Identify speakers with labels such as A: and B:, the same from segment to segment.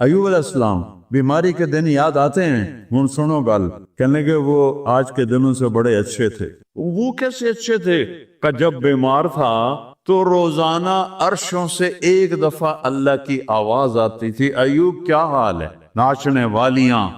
A: ایوب علیہ السلام بیماری کے دن یاد آتے ہیں، ہن سنو گل، کہنے کہ وہ آج کے دنوں سے بڑے اچھے تھے۔ وہ کیسے اچھے تھے کہ جب بیمار تھا تو روزانہ عرشوں سے ایک دفعہ اللہ کی آواز آتی تھی، ایوب کیا حال ہے؟ ناچنے والیاں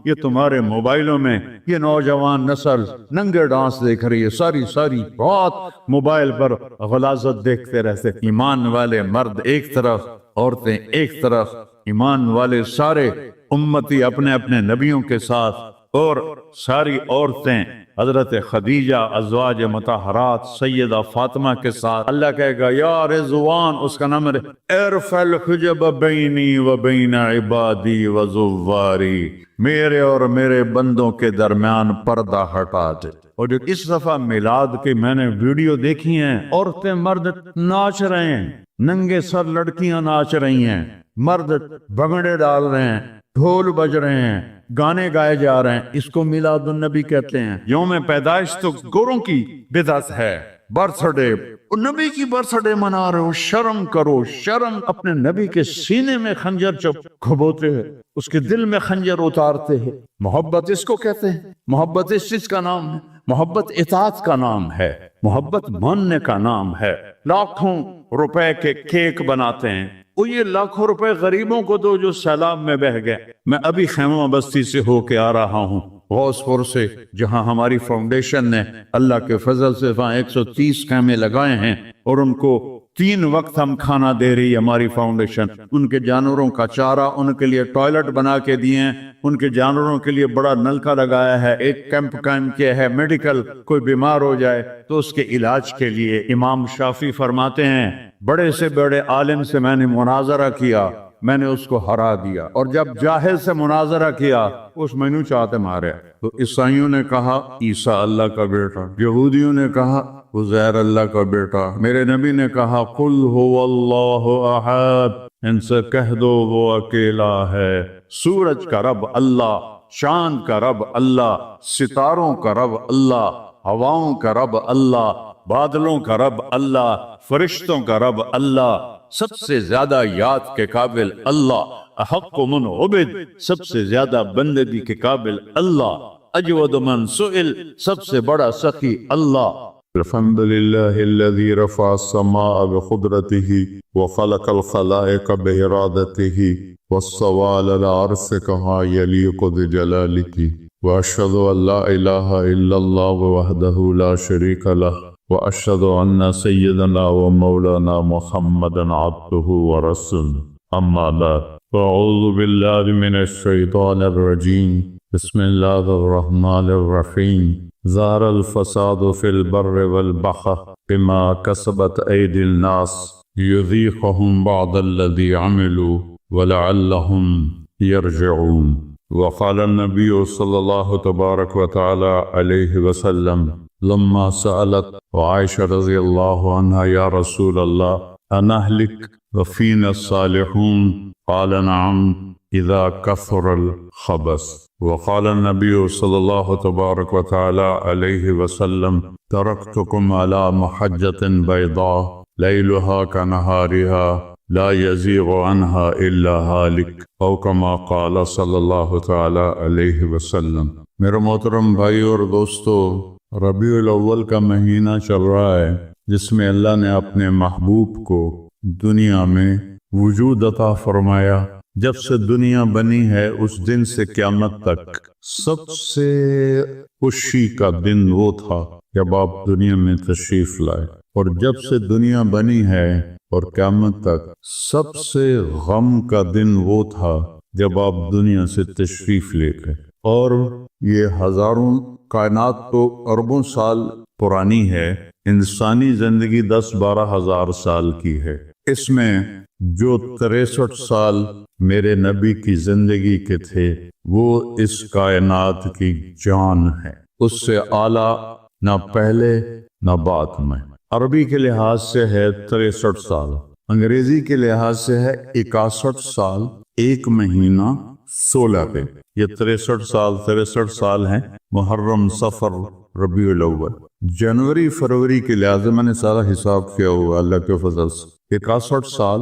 A: یہ تمہارے موبائلوں میں یہ نوجوان نسل ننگے ڈانس دیکھ رہی ہے، ساری بہت موبائل پر غلاظت دیکھتے رہتے، ایمان والے مرد ایک طرف، عورتیں ایک طرف، ایمان والے سارے امتی اپنے اپنے نبیوں کے ساتھ، اور ساری عورتیں حضرت خدیجہ ازواج مطہرات سیدہ فاطمہ کے ساتھ۔ اللہ کہے گا یا رضوان، اس کا نام ارفع الحجب بینی و بین عبادی و زواری، میرے اور میرے بندوں کے درمیان پردہ ہٹا دے۔ اور جو اس دفعہ میلاد کے میں نے ویڈیو دیکھی ہیں، عورتیں مرد ناچ رہے ہیں، ننگے سر لڑکیاں ناچ رہی ہیں، مرد بھنگڑے ڈال رہے ہیں، ڈھول بج رہے ہیں، گانے گائے جا رہے ہیں، اس کو میلاد النبی کہتے ہیں۔ یوم پیدائش تو گوروں کی بدعت ہے، برتھ ڈے، نبی کی برتھ ڈے منا رہے ہو، شرم کرو، شرم۔ اپنے نبی کے سینے میں خنجر کھبوتے ہیں، اس کے دل میں خنجر اتارتے ہیں۔ محبت اس کو کہتے ہیں، محبت اس چیز کا نام ہے، محبت اطاعت کا نام ہے، محبت ماننے کا نام ہے۔ لاکھوں روپے کے کیک بناتے ہیں، وہ یہ لاکھوں روپے غریبوں کو دو جو سیلاب میں بہہ گئے۔ میں ابھی خیمہ بستی سے ہو کے آ رہا ہوں، غوث پور سے، جہاں ہماری فاؤنڈیشن نے اللہ کے فضل سے 130 خیمے لگائے ہیں، اور ان کو 3 وقت ہم کھانا دے رہی ہے ہماری فاؤنڈیشن۔ ان کے جانوروں کا چارہ، ان کے لیے ٹوائلٹ بنا کے دیے ہیں، ان کے جانوروں کے لیے بڑا نلکا لگایا ہے، ایک کیمپ قائم کیا ہے، میڈیکل، کوئی بیمار ہو جائے تو اس کے علاج کے لیے۔ امام شافعی فرماتے ہیں بڑے سے بڑے عالم سے میں نے مناظرہ کیا، میں نے اس کو ہرا دیا، اور جب جاہل سے مناظرہ کیا اس مینو چاہتے مارے۔ تو عیسائیوں نے کہا عیسیٰ اللہ کا بیٹا، یہودیوں نے کہا عزیر اللہ کا بیٹا، میرے نبی نے کہا قل هو اللہ احد، ان سے کہہ دو وہ اکیلا ہے۔ سورج کا رب اللہ، چاند کا رب اللہ، ستاروں کا رب اللہ، ہواؤں کا رب اللہ، بادلوں کا رب اللہ، فرشتوں کا رب اللہ، سب سے زیادہ یاد کے قابل اللہ، احق من عبد، سب سے زیادہ بندگی کے قابل اللہ، اجود من سئل، سب سے بڑا سخی اللہ۔ الحمد للہ الذی رفع السماء بقدرته وخلق الخلائق بإرادته واستوى على العرش كما يليق بجلاله، وأشهد أن لا إله إلا الله وحده لا شريك له، وأشهد أن سيدنا ومولانا محمدا عبده ورسوله، أما بعد، فأعوذ بالله من الشيطان الرجيم، بسم الله الرحمن الرحيم۔ ظهر الفساد في البر والبحر بما كسبت أيدي الناس ليذيقهم بعض الذي عملوا ولعلهم يرجعون۔ وقال النبي صلى الله تبارك وتعالى عليه وسلم لما سألت عائشة رضي الله عنها يا رسول الله أنهلك وفينا الصالحون؟ قال نعم إذا كثر الخبث۔ وقال النبي صلى الله تبارك وتعالى عليه وسلم تركتكم على محجة بيضاء ليلها كنهارها لا يزيغ عنها إلا هالك، أو كما قال صلى الله تعالى عليه وسلم۔ میرے محترم بھائی اور دوستو، ربیع الاول کا مہینہ چل رہا ہے، جس میں اللہ نے اپنے محبوب کو دنیا میں وجود عطا فرمایا۔ جب سے دنیا بنی ہے اس دن سے قیامت تک سب سے خوشی کا دن وہ تھا جب آپ دنیا میں تشریف لائے، اور جب سے دنیا بنی ہے اور قیامت تک سب سے غم کا دن وہ تھا جب آپ دنیا سے تشریف لے گئے۔ اور یہ ہزاروں، کائنات تو اربوں سال پرانی ہے، انسانی زندگی 10-12 ہزار سال کی ہے۔ اس میں جو 63 سال میرے نبی کی زندگی کے تھے وہ اس کائنات کی جان ہے، اس سے اعلیٰ نہ پہلے نہ بعد میں۔ عربی کے لحاظ سے ہے 63 سال، انگریزی کے لحاظ سے ہے 61 سال 1 مہینہ 16 پہ۔ یہ 63 سال ہیں، محرم، صفر، ربیع الاول۔ جنوری فروری کے لحاظ سے میں نے سارا حساب کیا ہوا اللہ کے فضل سے، 61 سال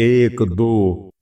A: 1 2,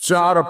A: 4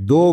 A: 2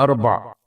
A: 4,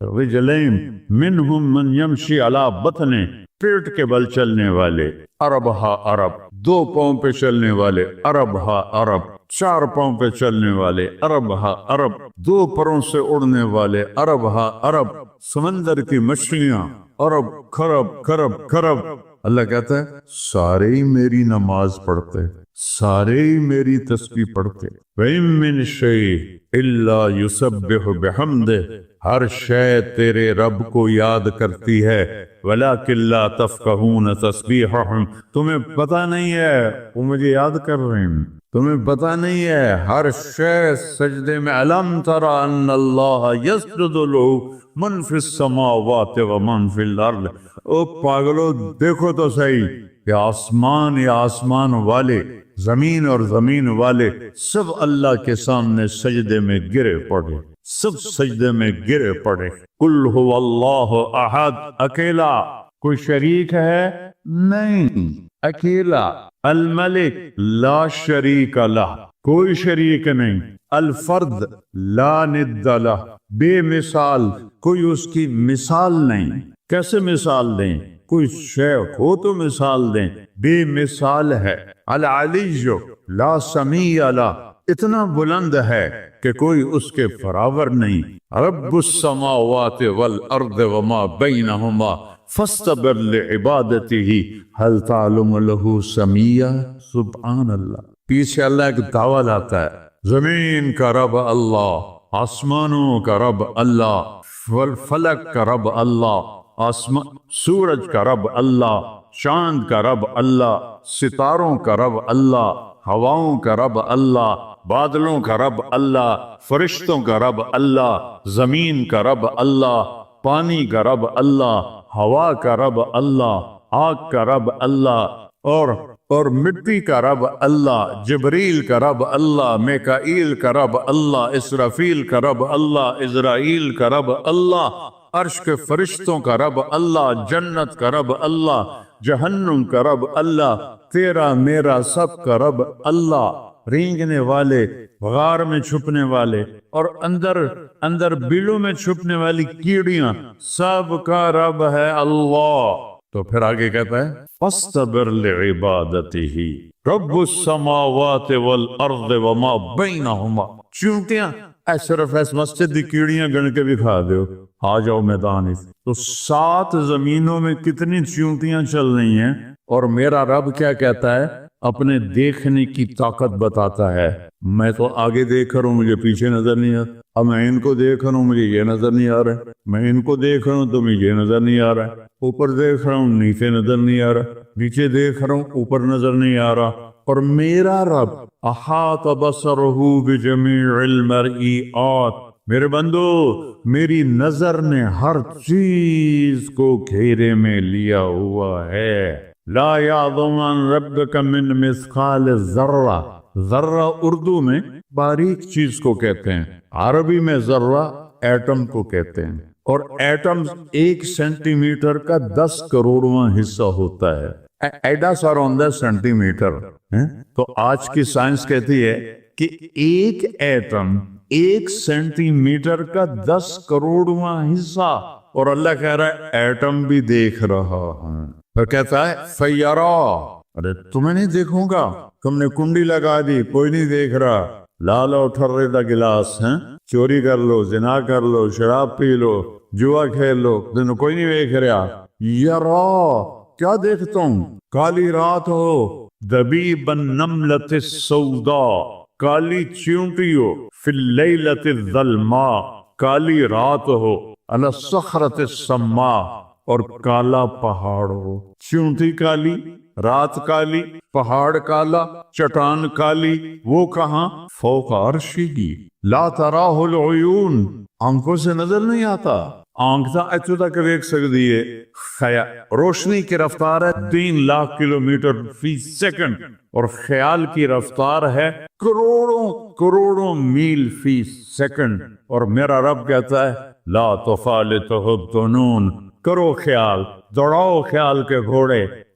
A: رجلین منہم من یمشی علی بطن، پیٹ کے بل چلنے والے، عربہا عرب، 2 پاؤں پہ چلنے والے، عربہا عرب، 4 پاؤں پہ چلنے والے، عربہا عرب، 2 پروں سے اڑنے والے، عربہا عرب، سمندر کی مچھلیاں، عرب کھرب کھرب کھرب۔ اللہ کہتا ہے سارے ہی میری نماز پڑھتے، سارے ہی میری تسبیح پڑھتے۔ وَإِن مِّن شَيْءٍ إِلَّا يُسَبِّحُ بِحَمْدِهِ، ہر شے تیرے رب کو یاد کرتی ہے، وَلَٰكِن لَّا تَفْقَهُونَ تَسْبِيحَهُمْ، تمہیں پتہ نہیں ہے وہ مجھے یاد کر رہے ہیں، تمہیں پتہ نہیں ہے ہر شے سجدے میں۔ أَلَمْ تَرَ أَنَّ اللَّهَ يَسْجُدُ لَهُ مَن فِي السَّمَاوَاتِ وَمَن فِي الْأَرْضِ، او پاگلو دیکھو تو صحیح کہ آسمان یا آسمان والے، زمین اور زمین والے سب اللہ کے سامنے سجدے میں گرے پڑے، سب سجدے میں گرے پڑے۔ قل هو اللہ احد، اکیلا، کوئی شریک ہے نہیں، اکیلا، الملک لا شریک لہ، کوئی شریک نہیں، الفرد لا ند لہ، بے مثال، کوئی اس کی مثال نہیں۔ کیسے مثال دیں؟ کوئی شے ہو تو مثال دیں، بے مثال ہے۔ العلی لا سمیع لہ، اتنا بلند ہے کہ کوئی اس کے برابر نہیں۔ رب السماوات والارض وما بینہما فاستبر لعبادتہ هل تعلم له سمیع۔ سبحان اللہ۔ پیچھے اللہ ایک دعویٰ لاتا ہے، زمین کا رب اللہ، آسمانوں کا رب اللہ، فلک کا رب اللہ، سورج کا رب اللہ، چاند کا رب اللہ، ستاروں کا رب اللہ، ہواؤں کا رب اللہ، بادلوں کا رب اللہ، فرشتوں کا رب اللہ، زمین کا رب اللہ، پانی کا رب اللہ، ہوا کا رب اللہ، آگ کا رب اللہ، اور مٹی کا رب اللہ، جبریل کا رب اللہ، میکائیل کا رب اللہ، اسرافیل کا رب اللہ، عزرائیل کا رب اللہ، عرش کے فرشتوں کا رب اللہ، جنت کا رب اللہ، جہنم کا رب اللہ، تیرا میرا سب کا رب اللہ، رینگنے والے، غار میں چھپنے والے، اور اندر بلوں میں چھپنے والی کیڑیاں، سب کا رب ہے اللہ۔ تو پھر آگے کہتا ہے فاستبر لعبادتہ رب السماوات والارض وما بینہما۔ چونٹیاں صرف اس مسجد دی کیڑیاں گن کے بھی کھا دیو، آ جاؤ میدان اس۔ تو 7 زمینوں میں کتنی چونٹیاں چل رہی ہیں، اور میرا رب کیا کہتا ہے؟ اپنے دیکھنے کی طاقت بتاتا ہے۔ میں تو آگے دیکھ رہا ہوں، مجھے پیچھے نظر نہیں آتا، اب میں ان کو دیکھ رہا ہوں، مجھے یہ نظر نہیں آ رہا، میں ان کو دیکھ رہا ہوں تو مجھے یہ نظر نہیں آ رہا، اوپر دیکھ رہا ہوں نیچے نظر نہیں آ رہا، نیچے دیکھ رہا ہوں اوپر نظر نہیں آ رہا۔ اور میرا رب احاط بصرہ بجمیع المرئیات، میرے بندو میری نظر نے ہر چیز کو گھیرے میں لیا ہوا ہے۔ لا یعظم عن ربک من مثقال ذرہ، ذرہ اردو میں باریک چیز کو کہتے ہیں، عربی میں ذرہ ایٹم کو کہتے ہیں، اور ایٹم 1 سینٹی میٹر کا 10 کروڑواں حصہ ہوتا ہے۔ ایڈا سارا ہوتا ہے سینٹی میٹر۔ تو آج کی سائنس کہتی ہے کہ ایک ایٹم 1 سینٹی میٹر کا 10 کروڑواں حصہ، اور اللہ کہہ رہا ہے ایٹم بھی دیکھ رہا ہے۔ پھر کہتا ہے فیرا، ارے تمہیں نہیں دیکھوں گا، تم نے کنڈی لگا دی، کوئی نہیں دیکھ رہا، لا لو ٹھرے دا گلاس، چوری کر لو، زنا کر لو، شراب پی لو، جوا کھیل لو، تمہیں کوئی نہیں دیکھ رہا۔ یرا، کیا دیکھتا ہوں؟ کالی رات ہو، دبیب النملۃ السوداء، کالی چیونٹی ہو، فی اللیلۃ الظلماء، کالی رات ہو، علی الصخرۃ السماء، اور کالا پہاڑ ہو۔ چیونٹی کالی، رات کالی، پہاڑ کالا، چٹان کالی، وہ کہاں؟ فوق عرشی کی، لا تراہ العیون، آنکھوں سے نظر نہیں آتا، آنکھ تا ایتھو تک دیکھ سکتی ہے، روشنی کی رفتار ہے 3 لاکھ کلومیٹر فی سیکنڈ، اور خیال کی رفتار ہے کروڑوں میل فی سیکنڈ۔ اور میرا رب کہتا ہے لا تفالتہ الظنون، کرو خیال، دوڑاؤ خیال کے گھوڑے،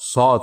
A: 7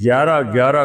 A: 11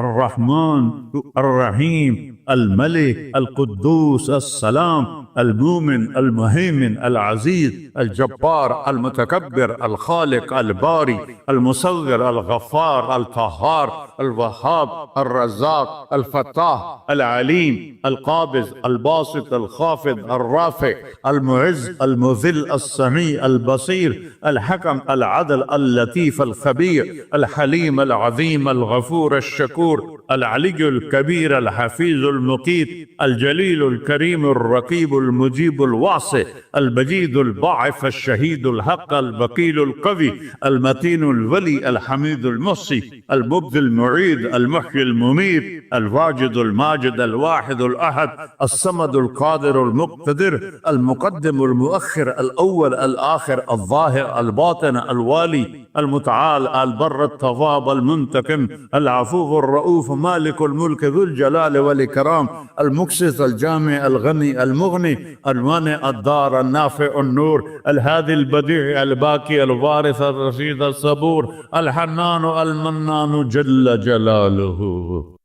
A: الرحمن الرحیم الملک القدوس السلام المومن المهيمن العزيز الجبار المتكبر الخالق الباري المصور الغفار القهار الوهاب الرزاق الفتاح العليم القابض الباسط الخافض الرافع المعز المذل السميع البصير الحكم العدل اللطيف الخبير الحليم العظيم الغفور الشكور العلي الكبير الحفيظ المقيت الجليل الكريم الرقيب المجيب الواسع البجيد الباعث الشهيد الحق البقيل القوي المتين الولي الحميد المحصي المبدي المعيد المحيي المميت الواجد الماجد الواحد الأحد الصمد القادر المقتدر المقدم المؤخر الأول الآخر الظاهر الباطن الوالي المتعال البر التواب المنتقم العفو الرؤوف مالك الملك ذو الجلال والإكرام المقسط الجامع الغني المغني المانع الدار النافع النور الهادي البديع الباقي الوارث الرشيد الصبور الحنان المنان جل جلالہ۔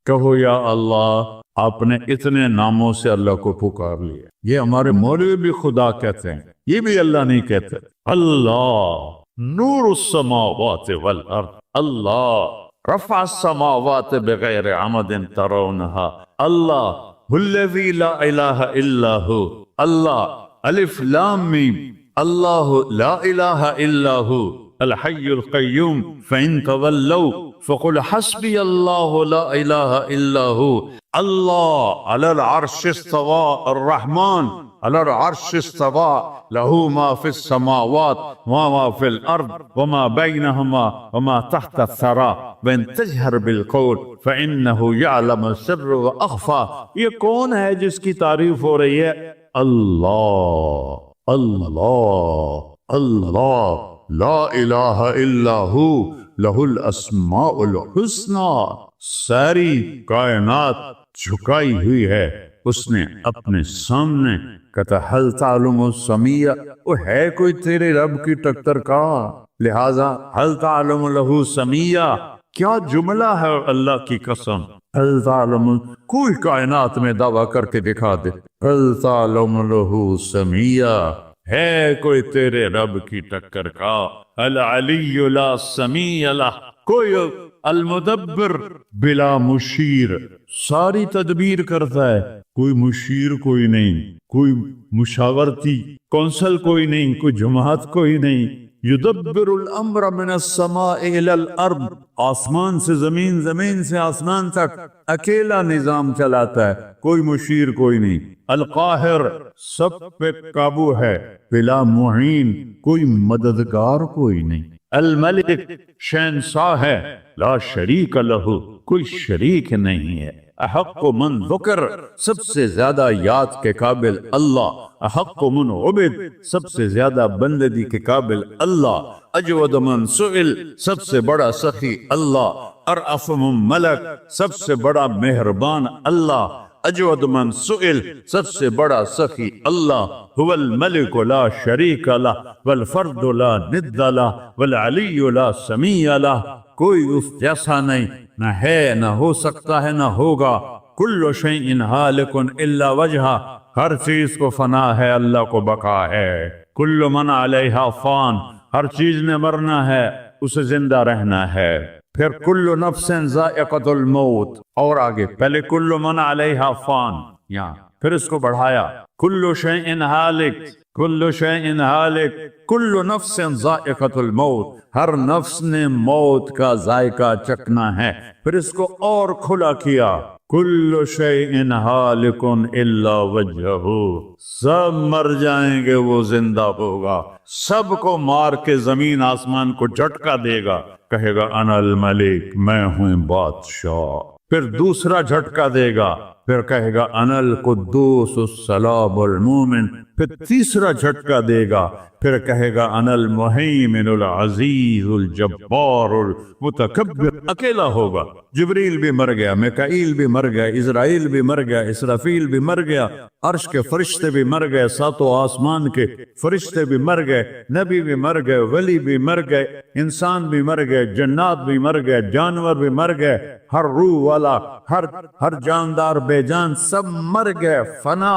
A: کہو یا اللہ، آپ نے اتنے ناموں سے اللہ کو پکار لیا۔ یہ ہمارے مولوی بھی خدا کہتے ہیں، یہ بھی اللہ نہیں کہتے۔ اللہ نور السماوات والارض، اللہ رفع السماوات بغیر عمد ترونها، اللہ الذی لا الہ الا ہو، اللہ الف لام میم، اللہ لا الہ الا ہو الحی القیوم فإن تولوا فقل حسبی اللہ لا الہ الا ہو، اللہ علی العرش استوى الرحمن على العرش استوى له ما في السماوات وما في الأرض وما بينهما وما تحت الثرى وإن تجهر بالقول فإنه يعلم السر وأخفى۔ یہ کون ہے جس کی تعریف ہو رہی ہے؟ اللہ اللہ اللہ، لا الہ الا ہو لہ الاسماء الحسنى۔ ساری کائنات جھکائی ہوئی ہے اس نے اپنے سامنے، کہتا حل تعلم السمیع، وہ ہے کوئی تیرے رب کی ٹکر کا؟ لہذا حل تعلم لہ سمیع، کیا جملہ ہے اللہ کی قسم۔ حل تعلم، کوئی کائنات میں دعویٰ کر کے دکھا دے حل تعلم لہ سمیع، ہے کوئی تیرے رب کی ٹکر کا؟ العلی لا سمیع لہ، کوئی المدبر بلا مشیر، ساری تدبیر کرتا ہے، کوئی مشیر کوئی نہیں، کوئی مشاورتی کونسل کوئی نہیں، کوئی جماعت کوئی نہیں۔ یدبر الامر من السماء الى الارض، آسمان سے زمین، زمین سے آسمان تک اکیلا نظام چلاتا ہے، کوئی مشیر کوئی نہیں۔ القاہر، سب پہ قابو ہے، بلا معین، کوئی مددگار کوئی نہیں۔ الملک، شہنشاہ ہے، لا شریک لہ، کوئی شریک نہیں ہے۔ احق من ذکر، سب سے زیادہ یاد کے قابل اللہ۔ احق من عبد، سب سے زیادہ بندگی کے قابل اللہ۔ اجود من سئل، سب سے بڑا سخی اللہ۔ ارأف من ملک، سب سے بڑا مہربان اللہ۔ اجود من سئل، سب سے بڑا سخی اللہ۔ هو الملک لا شریک لہ والفرد لا ند لہ والعلی لا سمیع لہ، کوئی اس جیسا نہیں، نہ ہے، نہ ہو سکتا ہے، نہ ہوگا۔ کل شیء ہالک الا وجہہ، ہر چیز کو فنا ہے، اللہ کو بقا ہے۔ کل من علیہا فان، ہر چیز نے مرنا ہے، اسے زندہ رہنا ہے۔ پھر کل نفس ذائقۃ الموت، اور آگے پہلے کل من علیہا فان، یہاں پھر اس کو بڑھایا، کل شیء ہالک، کل شیء ہالک، کل نفس ذائقۃ الموت، ہر نفس نے موت کا ذائقہ چکھنا ہے۔ پھر اس کو اور کھلا کیا، کل شیء ہالک الا وجہہ، سب مر جائیں گے، وہ زندہ ہوگا، سب کو مار کے زمین آسمان کو جھٹکا دے گا، کہے گا انا الملک، میں ہوں بادشاہ۔ پھر دوسرا جھٹکا دے گا، پھر کہے گا انا القدوس السلام المومن، پھر تیسرا جھٹکا دے گا، پھر کہے گا انا المہیمن العزیز الجبار المتکبر، اکیلا ہوگا۔ جبریل بھی مر گیا، میکائیل بھی مر گیا، اسرائیل بھی مر گیا، اسرافیل بھی مر گیا، عرش کے فرشتے بھی مر گئے، ساتوں آسمان کے فرشتے بھی مر گئے، نبی بھی مر گئے، ولی بھی مر گئے، انسان بھی مر گئے، جنات بھی مر گئے، جانور بھی مر گئے، ہر روح والا، ہر جاندار بے جان سب مر گئے، فنا،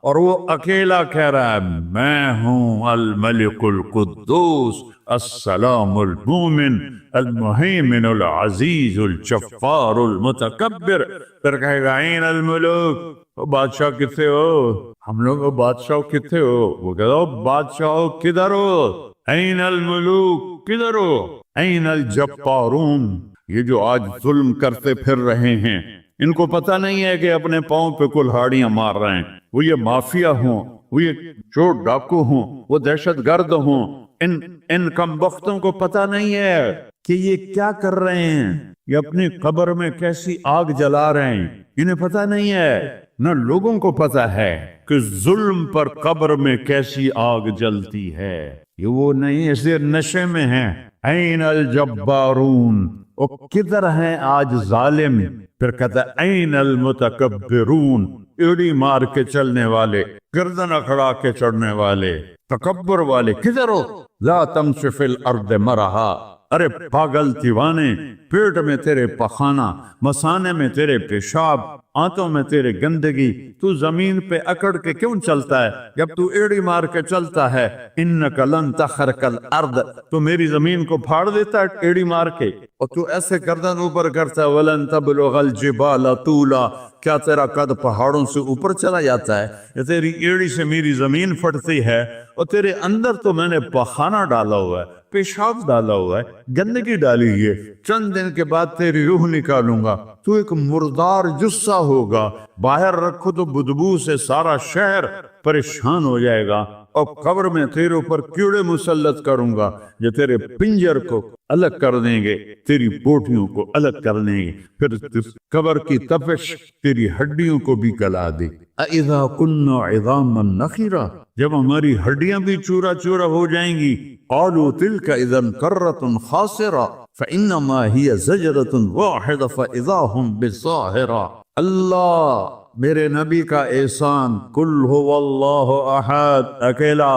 A: اور وہ اکیلا کہہ رہا ہے میں ہوں الملک القدوس السلام المومن المہیمن العزیز الجبار المتکبر۔ پھر کہے گا این الملوک، بادشاہ کتنے ہو؟ ہم لوگ بادشاہ کتنے ہو؟ وہ کہتا ہو بادشاہ کدھر ہو؟ این الملوک، کدھر ہو؟ این الجبارون، یہ جو آج ظلم کرتے پھر رہے ہیں، ان کو پتہ نہیں ہے کہ اپنے پاؤں پہ کلہاڑیاں مار رہے ہیں، وہ یہ مافیا ہوں، وہ یہ چور ڈاکو ہوں، وہ دہشت گرد ہوں، ان کم بختوں کو پتہ نہیں ہے کہ یہ کیا کر رہے ہیں، یہ اپنی قبر میں کیسی آگ جلا رہے ہیں، انہیں پتہ نہیں ہے۔ نہ لوگوں کو پتہ ہے کہ ظلم پر قبر میں کیسی آگ جلتی ہے، یہ وہ نہیں، اس لیے نشے میں ہیں۔ این الجبارون، وہ کدھر ہیں آج ظالم؟ پھر کہتا ہے این المتکبرون، ایڑی مار کے چلنے والے، گردن اکھڑا کے چڑھنے والے، تکبر والے، کدھر ہو؟ لا تمشی فی الارض مرحا، ارے پاگل دیوانے، پیٹ میں تیرے پخانہ، مثانے میں تیرے پیشاب، آنتوں میں تیرے گندگی، تو زمین پہ اکڑ کے کیوں چلتا ہے؟ جب تو ایڑی مار کے چلتا ہے، انک لن تخرق الارض، تو میری زمین کو پھاڑ دیتا ہے ایڑی مار کے، اور تو ایسے گردن اوپر کرتا ہے، ولن تبلغ الجبال طولا، کیا تیرا قد پہاڑوں سے اوپر چلا جاتا ہے؟ یا تیری ایڑی سے میری زمین پھٹتی ہے، اور تیرے اندر تو میں نے پخانہ ڈالا ہوا ہے، پیشاب ڈالا ہوا ہے، گندگی ڈالی ہے، چند دن کے بعد تیری روح نکالوں گا، تو ایک مردار جثہ ہوگا، باہر رکھو تو بدبو سے سارا شہر پریشان ہو جائے گا، اور قبر میں تیرے اوپر کیڑے مسلط کروں گا جو تیرے پنجر کو الگ کر دیں گے، تیری بوٹیوں کو الگ کر دیں گے، پھر قبر کی تپش تیری ہڈیوں کو بھی گلا دے۔ اذا كنا عظاما نخرا، جب ہماری ہڈیاں بھی چورا چورا ہو جائیں گی، قالوا تلك اذا كرة خاسرة فانما هي زجرة واحدة فاذا هم بالساهرة۔ اللہ میرے نبی کا احسان، کل هو اللہ احد، اکیلا،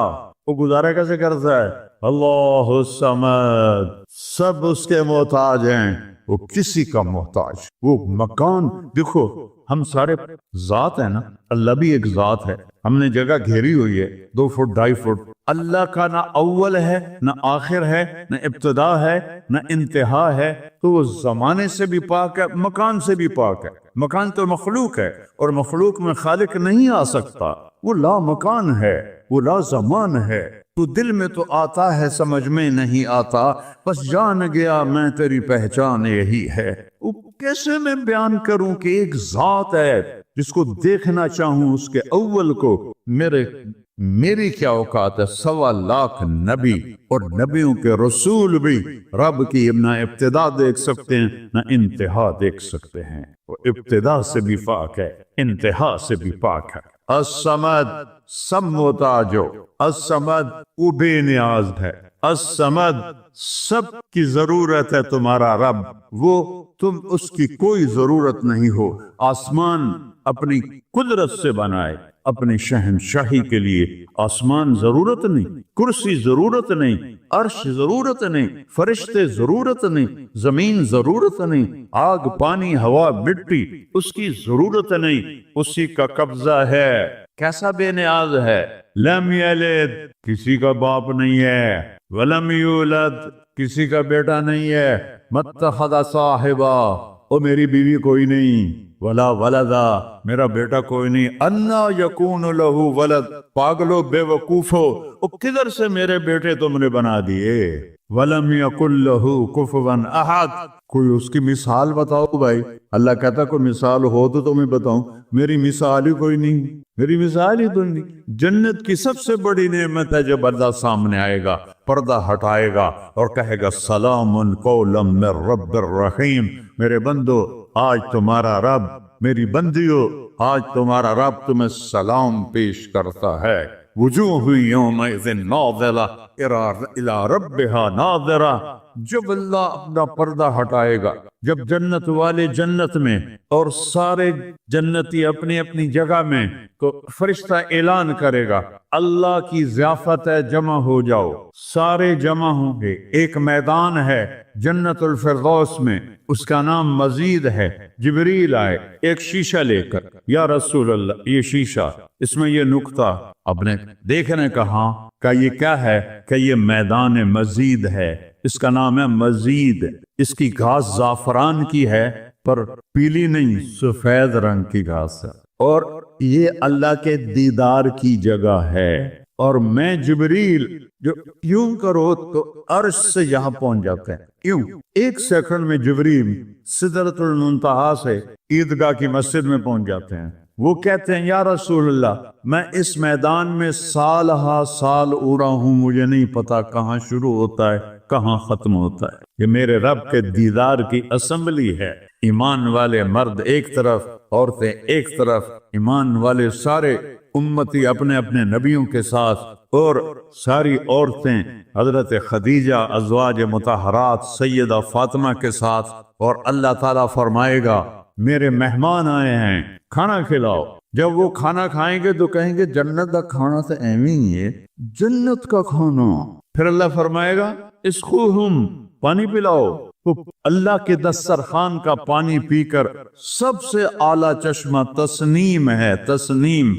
A: وہ گزارا کیسے کرتا ہے؟ اللہ الصمد، سب اس کے محتاج ہیں، وہ کسی کا محتاج۔ وہ مکان دیکھو، ہم سارے ذات ہیں نا، اللہ بھی ایک ذات ہے، ہم نے جگہ گھیری ہوئی ہے 2 فٹ 2.5 فٹ، اللہ کا نہ اول ہے نہ آخر ہے نہ ابتدا ہے نہ انتہا ہے، تو وہ زمانے سے بھی پاک ہے، مکان سے بھی پاک ہے۔ مکان تو مخلوق ہے، اور مخلوق میں خالق نہیں آ سکتا، وہ لا مکان ہے، وہ لا زمان ہے، تو دل میں تو آتا ہے، سمجھ میں نہیں آتا، بس جان گیا میں تیری پہچان یہی ہے۔ وہ کیسے میں بیان کروں کہ ایک ذات ہے جس کو دیکھنا چاہوں اس کے اول کو، میری کیا اوقات ہے؟ 1.25 لاکھ نبی اور نبیوں کے رسول بھی رب کی نہ ابتدا دیکھ سکتے ہیں نہ انتہا دیکھ سکتے ہیں، وہ ابتدا سے بھی پاک ہے، انتہا سے بھی پاک ہے۔ الصمد، سب محتاج ہو، الصمد وہ بے نیاز ہے، الصمد سب کی ضرورت ہے تمہارا رب، وہ تم اس کی کوئی ضرورت نہیں ہو۔ آسمان اپنی قدرت سے بنائے، اپنی شہنشاہی کے لیے آسمان ضرورت نہیں، کرسی ضرورت نہیں، عرش ضرورت نہیں، فرشتے ضرورت نہیں، زمین ضرورت نہیں، آگ پانی ہوا مٹی اس کی ضرورت نہیں، اسی کا قبضہ ہے۔ کیسا بے نیاز ہے؟ لم یلد، کسی کا باپ نہیں ہے، ولم یولد، کسی کا بیٹا نہیں ہے، متخذ صاحبہ، او میری بیوی کوئی نہیں، ولا ولدا، میرا بیٹا کوئی نہیں، انا یکون لہ ولد، پاگلو بے وقوفو، کدھر سے میرے بیٹے تم نے بنا دیے؟ ولم یکن لہ کفوا احد، کوئی اس کی مثال بتاؤ بھائی۔ اللہ کہتا کوئی مثال ہو تو تمہیں بتاؤں، میری مثال ہی کوئی نہیں، میری مثال ہی تو نہیں۔ جنت کی سب سے بڑی نعمت ہے جب اللہ سامنے آئے گا، پردہ ہٹائے گا اور کہے گا سلام قولا من رب الرحیم، میرے بندو آج تمہارا رب میری بندیوں آج تمہارا رب تمہیں سلام پیش کرتا ہے. وجوہ یومئذ ناظرہ الی ربہا ناظرہ. جب اللہ اپنا پردہ ہٹائے گا، جب جنت والے جنت میں اور سارے جنتی اپنی اپنی جگہ میں، تو فرشتہ اعلان کرے گا اللہ کی ضیافت ہے، جمع ہو جاؤ. سارے جمع ہوں گے. ایک میدان ہے جنت الفردوس میں، اس کا نام مزید ہے. جبریل آئے ایک شیشہ لے کر، یا رسول اللہ یہ شیشہ، اس میں یہ نقطہ، اب نے دیکھنے کہا کہ یہ کیا ہے؟ کہ یہ میدان مزید ہے. اس کا نام ہے مزید. اس کی گھاس زعفران کی ہے پر پیلی نہیں، سفید رنگ کی گھاس ہے، اور یہ اللہ کے دیدار کی جگہ ہے. اور میں جبریل جو یوں کرو تو عرش سے یہاں پہنچ جاتے ہیں. یوں ایک سیکنڈ میں جبریل سدرۃ المنتہا سے عیدگاہ کی مسجد میں پہنچ جاتے ہیں. وہ کہتے ہیں یا رسول اللہ میں اس میدان میں سال ہا سال اڑا ہوں، مجھے نہیں پتا کہاں شروع ہوتا ہے کہاں ختم ہوتا ہے. یہ میرے رب کے دیدار کی اسمبلی ہے. ایمان والے مرد ایک طرف، عورتیں ایک طرف. ایمان والے سارے امتی اپنے اپنے نبیوں کے ساتھ، اور ساری عورتیں حضرت خدیجہ ازواج مطہرات سیدہ فاطمہ کے ساتھ. اور اللہ تعالیٰ فرمائے گا میرے مہمان آئے ہیں، کھانا کھلاؤ. جب وہ کھانا کھائیں گے تو کہیں گے جنت کا کھانا تو ایویں ہی ہے، جنت کا کھانا. پھر اللہ فرمائے گا اسقوہم، پانی پلاؤ. تو اللہ کے دسترخوان کا پانی پی کر سب سے اعلیٰ چشمہ تسنیم ہے. تسنیم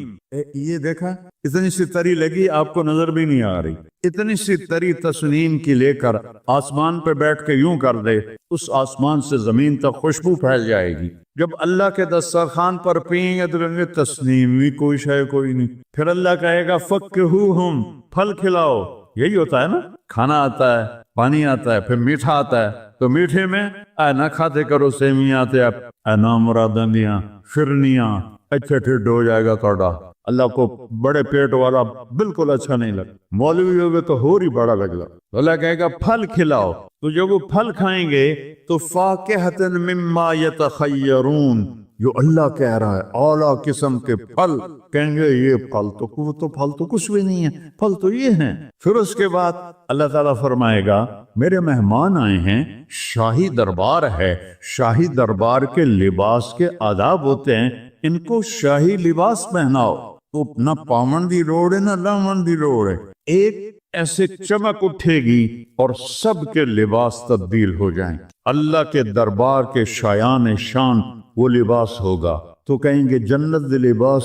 A: یہ دیکھا، اتنی سی تری لگی آپ کو نظر بھی نہیں آ رہی. اتنی سی تری تسنیم کی لے کر آسمان پہ بیٹھ کے یوں کر دے، اس آسمان سے زمین تک خوشبو پھیل جائے گی. جب اللہ کے دسترخوان پر پئیں گے تو کہیں گے تسنیم بھی کوئی شے کوئی نہیں. پھر اللہ کہے گا فکہوہم، پھل کھلاؤ. یہی ہوتا ہے نا، کھانا آتا ہے، پانی آتا ہے، پھر میٹھا آتا ہے. تو میٹھے میں اے نہ کھاتے کرو سیویاں تے اے نامرادیاں فرنیاں، اچھا ٹھڈ ہو جائے گا توڑا. اللہ کو بڑے پیٹ والا بالکل اچھا نہیں لگا. مولوی ہوگے تو اور ہی بڑا لگا. اللہ کہے گا پھل کھلاؤ. تو جب وہ پھل کھائیں گے تو فاکہۃ مما یتخیرون، جو اللہ کہہ رہا ہے اعلیٰ قسم کے پھل، کہیں گے یہ پھل تو کچھ بھی نہیں ہے، پھل تو یہ ہیں. پھر اس کے بعد اللہ تعالیٰ فرمائے گا میرے مہمان آئے ہیں، شاہی دربار ہے. شاہی دربار کے لباس کے آداب ہوتے ہیں، ان کو شاہی لباس پہناؤ. تو نہ پامن دی لوڑ ہے نہ لامن دی لوڑ ہے. ایک ایسے چمک اٹھے گی اور سب کے لباس تبدیل ہو جائیں. اللہ کے دربار کے شایان شان وہ لباس ہوگا. تو کہیں گے جنت دے لباس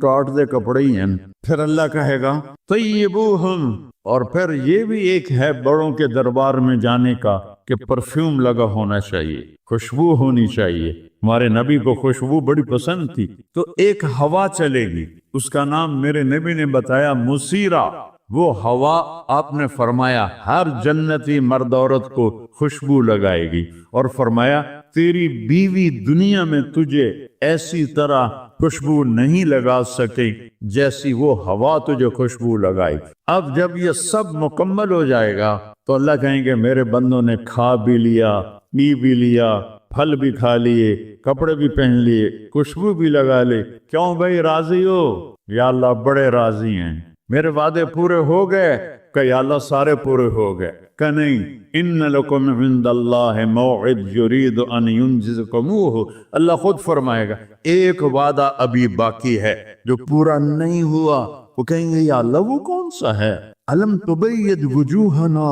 A: ٹاٹ دے کپڑے ہی ہیں. پھر اللہ کہے گا طیبوہم. اور پھر یہ بھی ایک ہے بڑوں کے دربار میں جانے کا کہ پرفیوم لگا ہونا چاہیے، خوشبو ہونی چاہیے. ہمارے نبی کو خوشبو بڑی پسند تھی. تو ایک ہوا چلے گی، اس کا نام میرے نبی نے بتایا مسیرہ. وہ ہوا آپ نے فرمایا ہر جنتی مرد عورت کو خوشبو لگائے گی. اور فرمایا تیری بیوی دنیا میں تجھے ایسی طرح خوشبو نہیں لگا سکے جیسی وہ ہوا تجھے خوشبو لگائی. اب جب یہ سب مکمل ہو جائے گا تو اللہ کہیں گے میرے بندوں نے کھا بھی لیا، پی بھی لیا، پھل بھی کھا لیے، کپڑے بھی پہن لیے، خوشبو بھی لگا لے. کیوں بھائی راضی ہو؟ یا اللہ بڑے راضی ہیں، میرے وعدے پورے ہو گئے. کہ یا اللہ سارے پورے ہو گئے. کہ نہیں، ان لکم عند اللہ موعد یرید ان ینجزکموہ. اللہ خود فرمائے گا ایک وعدہ ابھی باقی ہے جو پورا نہیں ہوا. وہ کہیں گے یا اللہ وہ کون سا ہے؟ الم تبید وجوہنا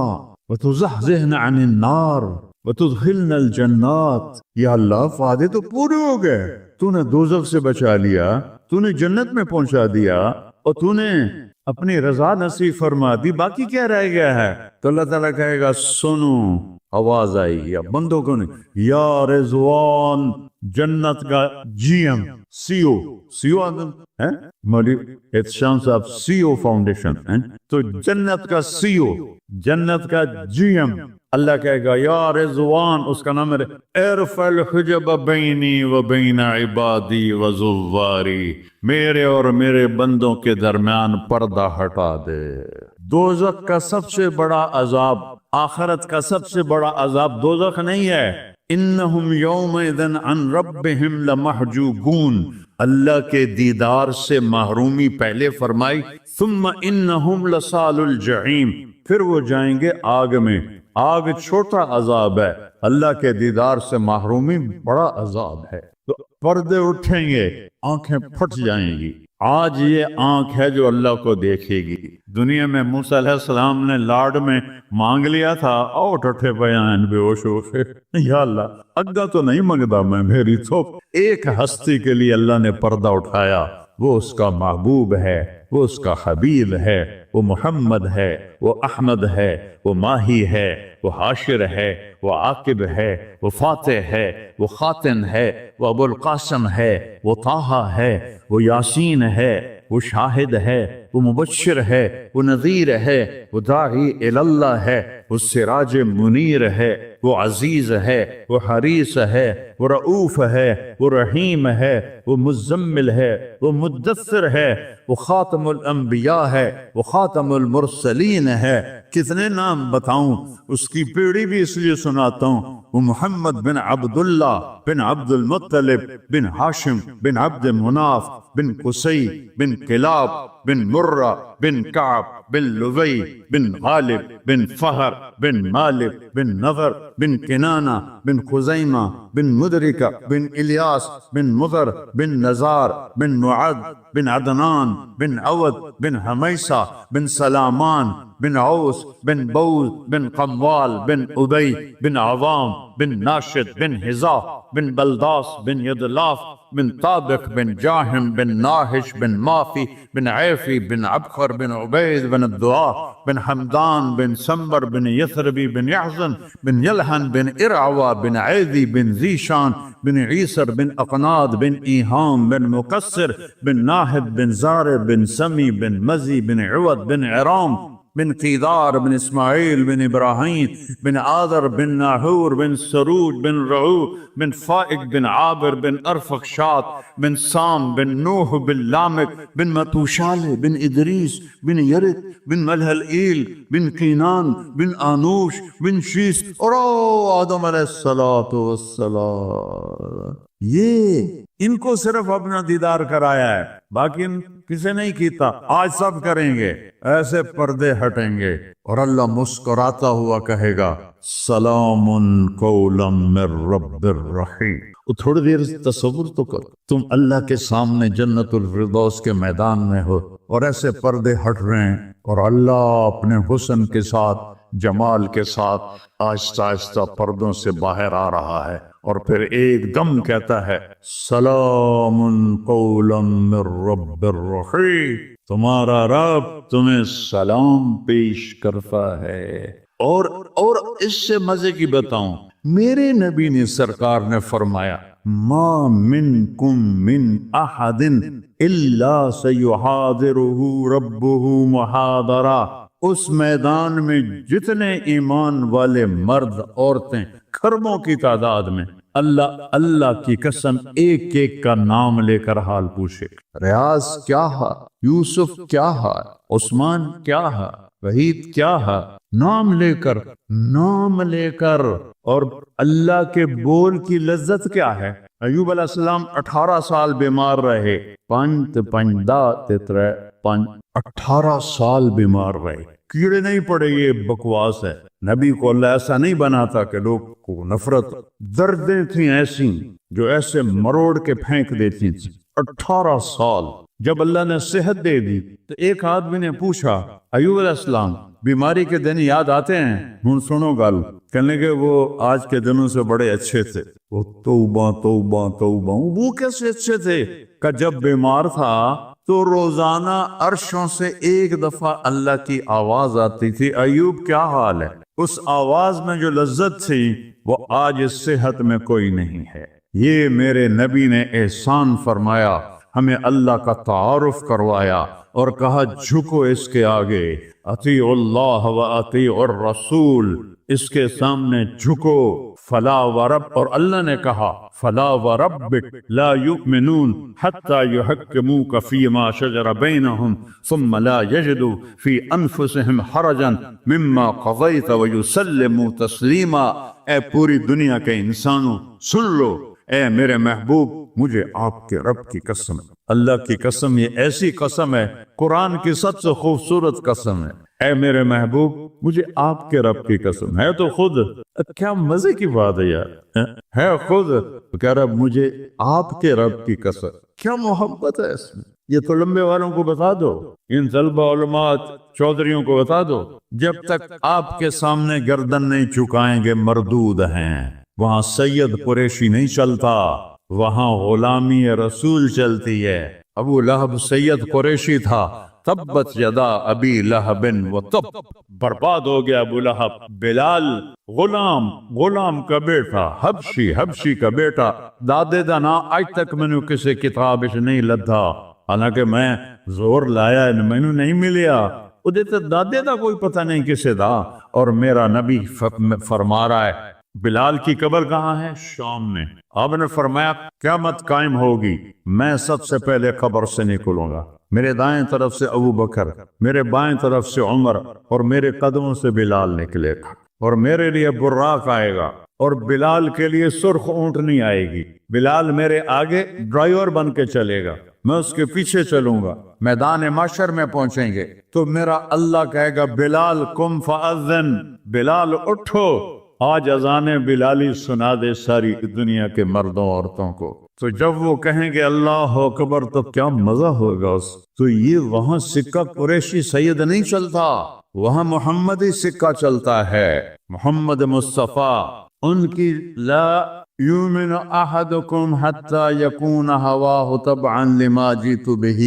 A: وتزحزحنا عن النار وتدخلنا الجنات. یا اللہ وعدے تو پورے ہو گئے، تو نے دوزخ سے بچا لیا، تو نے جنت میں پہنچا دیا، اور تو نے اپنی رضا نصیب فرما دی، باقی کیا رہ گیا ہے؟ تو اللہ تعالیٰ کہے گا سنو. آواز آئی یا بندوں کو نہیں، یا رضوان جنت کا جی ایم سی او آدم ہے مولی احتشام صاحب سی او فاؤنڈیشن ہے، تو جنت کا سی او، جنت کا جی ایم. اللہ کہے گا یا رضوان، اس کا نام ہے ارفع الحجب بینی و بین عبادی و زواری. میرے اور میرے بندوں کے درمیان پردہ ہٹا دے. دوزخ کا سب سے بڑا عذاب، آخرت کا سب سے بڑا عذاب دوزخ نہیں ہے، انہم یومئذ عن ربہم لمحجوبون، اللہ کے دیدار سے محرومی پہلے فرمائی، ثم انہم لصال الجحیم، پھر وہ جائیں گے آگ میں۔ آگ چھوٹا عذاب ہے، اللہ کے دیدار سے محرومی بڑا عذاب ہے۔ تو پردے اٹھیں گے، آنکھیں پھٹ جائیں گی۔ آج یہ آنکھ ہے جو اللہ کو دیکھے گی۔ دنیا میں موسیٰ علیہ السلام نے لاڈ میں مانگ لیا تھا، او ٹھٹھے بیان بے ہوش ہو کے، یا اللہ اگا تو نہیں منگتا میں، میری تو ایک ہستی کے لیے اللہ نے پردہ اٹھایا، وہ اس کا محبوب ہے، وہ اس کا حبیب ہے، وہ محمد ہے، وہ احمد ہے، وہ ماہی ہے، وہ حاشر ہے، وہ عاقب ہے، وہ فاتح ہے، وہ خاتم ہے، وہ ابو القاسم ہے، وہ طٰہٰ ہے، وہ یاسین ہے، وہ شاہد ہے، وہ مبشر ہے، وہ نذیر ہے، وہ داعی الی اللہ ہے، وہ سراج منیر ہے، وہ عزیز ہے، وہ حریص ہے، وہ رؤوف ہے، وہ رحیم ہے، وہ مزمل ہے، وہ مدثر ہے، وہ خاتم الانبیاء ہے، وہ خاتم المرسلین ہے۔ کتنے نام بتاؤں، اس کی پیڑھی بھی اس لیے سناتا ہوں۔ وہ محمد بن عبداللہ بن عبد المطلب بن ہاشم بن عبد مناف بن قصی بن کلاب بن مرہ بن کعب بن لبی بن غالب بن فہر بن مالک بن نضر بن کنانہ بن خزیمہ بن مدرکہ بن الیاس بن مضر بن نزار بن معد بن عدنان بن عود بن حمیسہ بن سلامان بن عوس بن بوز بن قموال بن ابی بن عوام بن ناشد بن حزا بن بلداس بن یدلاف بن طابق بن جاہم بن ناحش بن مافی بن عیفی بن عبخر بن عبید بن الدعاء بن حمدان بن سمبر بن یثربی بن یحزن بن یلحن بن ارعوا بن عیدی بن ذیشان بن عیسر بن اقناد بن ایہام بن مقصر بن ناہد بن زار بن سمی بن مزی بن عود بن عرام بن قیدار بن اسماعیل بن ابراہیم بن آذر بن ناحور بن سروج بن رعو بن فائق بن عابر بن ارفخشاد بن سام بن نوح بن لامک بن متوشال بن ادریس بن یرد بن ملہلئیل بن قینان بن آنوش بن شیس اور آدم علیہ السلام۔ یہ ان کو صرف اپنا دیدار کرایا ہے، باقی کسے نہیں کیتا۔ آج سب کریں گے، ایسے پردے ہٹیں گے اور اللہ مسکراتا ہوا کہے گا سلام قولا من رب الرحیم۔ وہ تھوڑی دیر تصور تو کر، تم اللہ کے سامنے جنت الفردوس کے میدان میں ہو اور ایسے پردے ہٹ رہے ہیں اور اللہ اپنے حسن کے ساتھ، جمال کے ساتھ آہستہ آہستہ پردوں سے باہر آ رہا ہے، اور پھر ایک دم کہتا ہے سلام قولا من رب الرحیم، تمہارا رب تمہیں سلام پیش کرتا ہے۔ اور اس سے مزے کی بتاؤں، میرے نبی نے سرکار نے فرمایا ما منکم من احد الا سیحاضرہ ربہ محاضرہ، اس میدان میں جتنے ایمان والے مرد عورتیں کھربوں کی تعداد میں، اللہ کی قسم ایک ایک کا نام لے کر حال پوچھے، ریاض کیا ہے، یوسف کیا ہے، عثمان کیا ہے، وحید کیا ہے، نام لے کر۔ اور اللہ کے بول کی لذت کیا ہے؟ ایوب علیہ السلام 18 سال بیمار رہے، 18 سال بیمار رہے، کیڑے نہیں پڑے، یہ بکواس ہے۔ نبی کو اللہ ایسا نہیں بناتا کہ لوگ کو نفرت، دردیں تھیں ایسی جو ایسے مروڑ کے پھینک دیتی تھی۔ 18 سال جب اللہ نے صحت دے دی تو ایک آدمی نے پوچھا ایوب علیہ السلام بیماری کے دن یاد آتے ہیں؟ ہن سنو گل، کہنے کہ وہ آج کے دنوں سے بڑے اچھے تھے۔ وہ توبہ توبہ توبہ، وہ کیسے اچھے تھے کہ جب بیمار تھا تو روزانہ عرشوں سے ایک دفعہ اللہ کی آواز آتی تھی ایوب کیا حال ہے؟ اس آواز میں جو لذت تھی وہ آج اس صحت میں کوئی نہیں ہے۔ یہ میرے نبی نے احسان فرمایا، ہمیں اللہ کا تعارف کروایا اور کہا جھکو اس کے آگے، اطیعوا اللہ و اطیعوا الرسول، اس کے سامنے جھکو، فلا ورب، اور اللہ نے کہا فلا وربک لا یؤمنون حتی یحکموک فیما شجر بینہم ثم لا یجدوا فی انفسہم حرجا مما قضیت ویسلموا تسلیما۔ اے پوری دنیا کے انسانوں سن لو، اے میرے محبوب، مجھے آپ کے رب کی قسم، اللہ کی قسم، یہ ایسی قسم ہے، قرآن کی سب سے خوبصورت قسم ہے، اے میرے محبوب مجھے آپ کے رب کی قسم، ہے تو خود، کیا مزے کی بات ہے یار، ہے خود کہہ رہا مجھے آپ کے رب کی قسم، کیا محبت ہے اس میں۔ یہ تو لمبے والوں کو بتا دو، ان طلبہ علماء چودھریوں کو بتا دو، جب تک آپ کے سامنے گردن نہیں چکائیں گے مردود ہیں۔ وہاں سید قریشی نہیں چلتا، وہاں غلامی رسول چلتی ہے۔ ابو لہب سید قریشی تھا، تبت یدا ابی لہب و تب، برباد ہو گیا ابو لہب۔ بلال غلام کا بیٹا، حبشی کا بیٹا، دادے دا نا آج تک میں نے کسی کتاب نہیں لدھا، حالانکہ میں زور لایا میں نے نہیں ملیا، ادھے تو دادے دا کوئی پتہ نہیں کسے دا، اور میرا نبی فرما رہا ہے بلال کی قبر کہاں ہے؟ شام میں۔ آپ نے فرمایا قیامت قائم ہوگی، میں سب سے پہلے قبر سے نکلوں گا، میرے دائیں طرف سے ابو بکر، میرے بائیں طرف سے عمر، اور میرے قدموں سے بلال نکلے گا، اور میرے لیے براق آئے گا، اور بلال کے لیے سرخ اونٹنی آئے گی، بلال میرے آگے ڈرائیور بن کے چلے گا، میں اس کے پیچھے چلوں گا، میدان محشر میں پہنچیں گے تو میرا اللہ کہے گا بلال قم فاذن، بلال اٹھو، آج اذان بلالی سنا دے ساری دنیا کے مردوں عورتوں کو۔ تو جب وہ کہیں گے اللہ اکبر تو کیا مزہ ہوگا اس۔ تو یہ وہاں سکہ قریشی سید نہیں چلتا، وہاں محمدی سکہ چلتا ہے، محمد مصطفیٰ۔ ان کی لا یؤمن احدکم حتی یکون ہواہ تبعا لما جیت بہ،